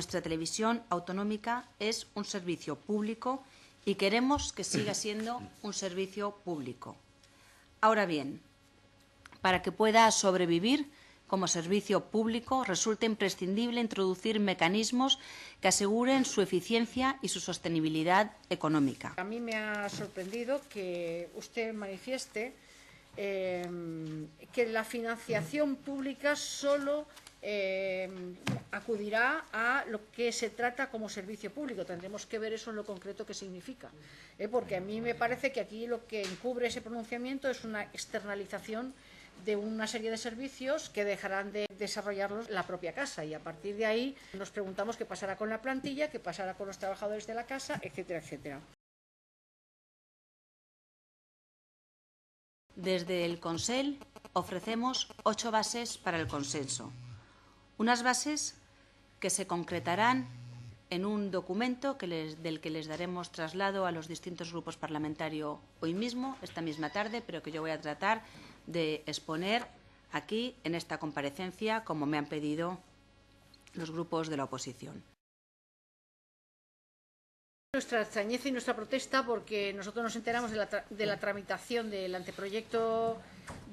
nuestra televisión autonómica es un servicio público y queremos que siga siendo un servicio público. Ahora bien, para que pueda sobrevivir como servicio público, resulta imprescindible introducir mecanismos que aseguren su eficiencia y su sostenibilidad económica. A mí me ha sorprendido que usted manifieste que la financiación pública solo acudirá a lo que se trata como servicio público. Tendremos que ver eso en lo concreto qué significa, porque a mí me parece que aquí lo que encubre ese pronunciamiento es una externalización de una serie de servicios que dejarán de desarrollarlos la propia casa, y a partir de ahí nos preguntamos qué pasará con la plantilla, qué pasará con los trabajadores de la casa, etcétera, etcétera. Desde el Consell ofrecemos 8 bases para el consenso. Unas bases que se concretarán en un documento del que les daremos traslado a los distintos grupos parlamentarios hoy mismo, esta misma tarde, pero que yo voy a tratar de exponer aquí en esta comparecencia, como me han pedido los grupos de la oposición. Nuestra extrañeza y nuestra protesta, porque nosotros nos enteramos de la tramitación del anteproyecto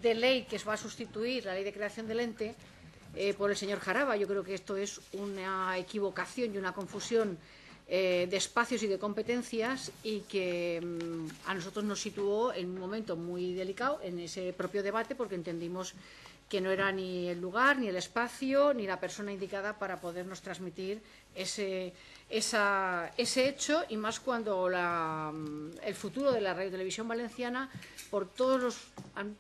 de ley que va a sustituir la ley de creación del ente por el señor Jaraba. Yo creo que esto es una equivocación y una confusión de espacios y de competencias, y que a nosotros nos situó en un momento muy delicado en ese propio debate, porque entendimos que no era ni el lugar, ni el espacio, ni la persona indicada para podernos transmitir ese hecho, y más cuando el futuro de la radiotelevisión valenciana, por todos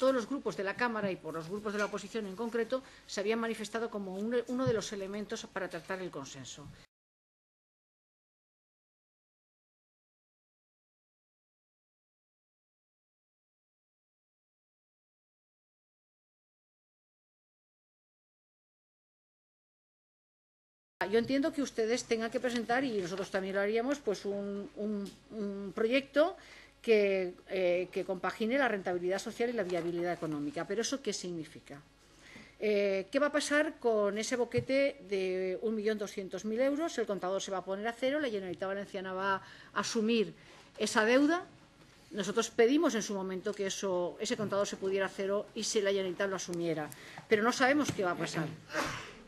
los grupos de la Cámara y por los grupos de la oposición en concreto, se había manifestado como uno de los elementos para tratar el consenso. Yo entiendo que ustedes tengan que presentar, y nosotros también lo haríamos, pues un proyecto que compagine la rentabilidad social y la viabilidad económica. ¿Pero eso qué significa? ¿Qué va a pasar con ese boquete de 1.200.000 euros? El contador se va a poner a cero, la Generalitat Valenciana va a asumir esa deuda. Nosotros pedimos en su momento que ese contador se pudiera a cero y si la Generalitat lo asumiera, pero no sabemos qué va a pasar.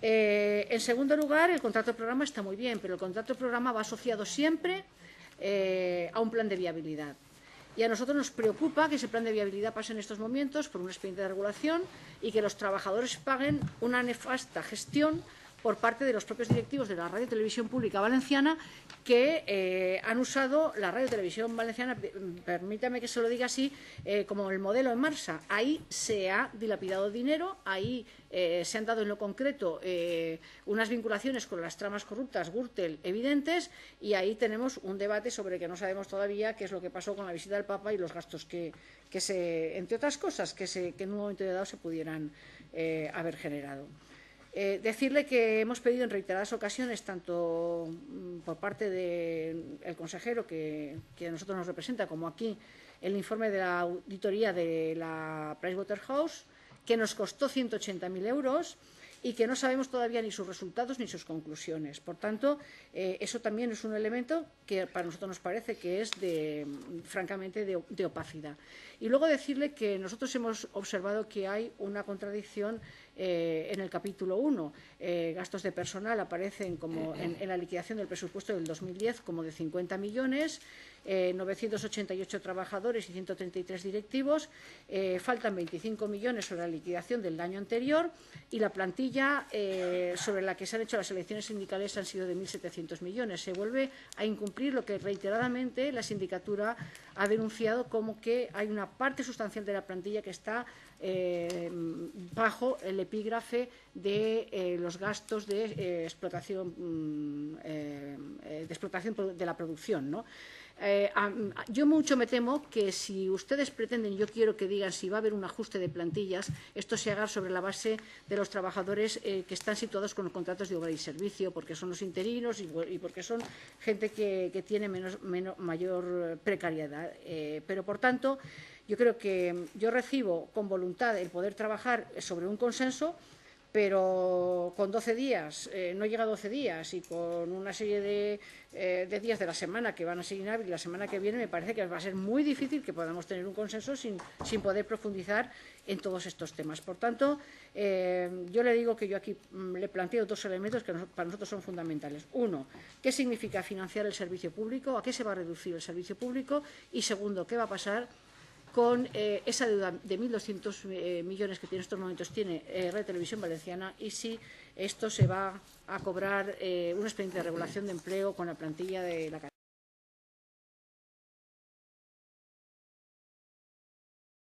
En segundo lugar, el contrato de programa está muy bien, pero el contrato de programa va asociado siempre a un plan de viabilidad. Y a nosotros nos preocupa que ese plan de viabilidad pase en estos momentos por un expediente de regulación y que los trabajadores paguen una nefasta gestión por parte de los propios directivos de la Radio Televisión Pública Valenciana, que han usado la Radio Televisión Valenciana, permítame que se lo diga así, como el modelo en marcha. Ahí se ha dilapidado dinero, ahí se han dado en lo concreto unas vinculaciones con las tramas corruptas Gürtel evidentes, y ahí tenemos un debate sobre que no sabemos todavía qué es lo que pasó con la visita del Papa y los gastos que entre otras cosas, que en un momento dado se pudieran haber generado. Decirle que hemos pedido en reiteradas ocasiones, tanto por parte del consejero que a nosotros nos representa, como aquí, el informe de la auditoría de la Pricewaterhouse, que nos costó 180.000 euros y que no sabemos todavía ni sus resultados ni sus conclusiones. Por tanto, eso también es un elemento que para nosotros nos parece que es francamente de opacidad. Y luego decirle que nosotros hemos observado que hay una contradicción en el capítulo 1. Gastos de personal aparecen como en la liquidación del presupuesto del 2010 como de 50 millones, 988 trabajadores y 133 directivos, faltan 25 millones sobre la liquidación del año anterior, y la plantilla sobre la que se han hecho las elecciones sindicales han sido de 1.700 millones. Se vuelve a incumplir lo que reiteradamente la sindicatura ha denunciado, como que hay una parte sustancial de la plantilla que está bajo el epígrafe de los gastos de explotación de la producción, ¿no? Yo mucho me temo que si ustedes pretenden, yo quiero que digan si va a haber un ajuste de plantillas, esto se haga sobre la base de los trabajadores que están situados con los contratos de obra y servicio, porque son los interinos y porque son gente que tiene mayor precariedad. Pero, por tanto, yo creo que yo recibo con voluntad el poder trabajar sobre un consenso, pero con 12 días, no llega a 12 días, y con una serie de días de la semana que van a ser inhábiles la semana que viene, me parece que va a ser muy difícil que podamos tener un consenso sin poder profundizar en todos estos temas. Por tanto, yo le digo que yo aquí le planteo dos elementos que para nosotros son fundamentales. Uno, ¿qué significa financiar el servicio público? ¿A qué se va a reducir el servicio público? Y segundo, ¿qué va a pasar con esa deuda de 1.200 millones que en estos momentos tiene Red Televisión Valenciana, y si esto se va a cobrar un expediente de regulación de empleo con la plantilla de la cadena?